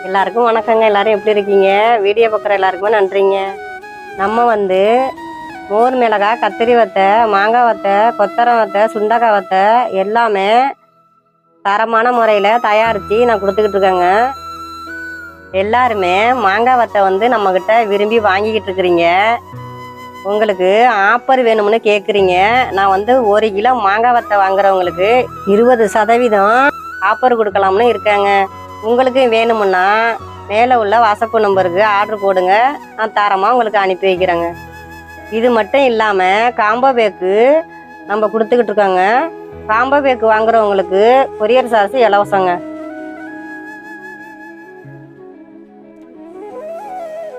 எல்லாருக்கும் வணக்கங்க. எல்லாரும் எப்படி இருக்கீங்க? வீடியோ பார்க்குற எல்லாருக்குமே நன்றிங்க. நம்ம மோர் மிளகாய், கத்திரி வத்தை, மாங்காய் வத்தை, கொத்தரை வத்தை, சுண்டக்காய் வத்தை எல்லாமே தரமான முறையில் தயாரித்து நான் கொடுத்துக்கிட்டு இருக்கேங்க. எல்லாருமே மாங்காய் வத்தை நம்மக்கிட்ட விரும்பி வாங்கிக்கிட்டு இருக்கிறீங்க. உங்களுக்கு ஆஃபர் வேணும்னு கேட்குறீங்க. நான் 1 கிலோ மாங்காய் வத்தை வாங்குறவங்களுக்கு 20% ஆஃபர் கொடுக்கலாம்னு இருக்காங்க. உங்களுக்கு வேணுமுன்னா மேலே உள்ள வாட்ஸ்அப் நம்பருக்கு ஆர்டர் போடுங்க. நான் தரமாக உங்களுக்கு அனுப்பி வைக்கிறேங்க. இது மட்டும் இல்லாமல் காம்போ பேக்கு நம்ம கொடுத்துக்கிட்டு இருக்கோங்க. காம்போ பேக்கு வாங்குறவங்களுக்கு கொரியர் சார்ஜ் இலவசங்க.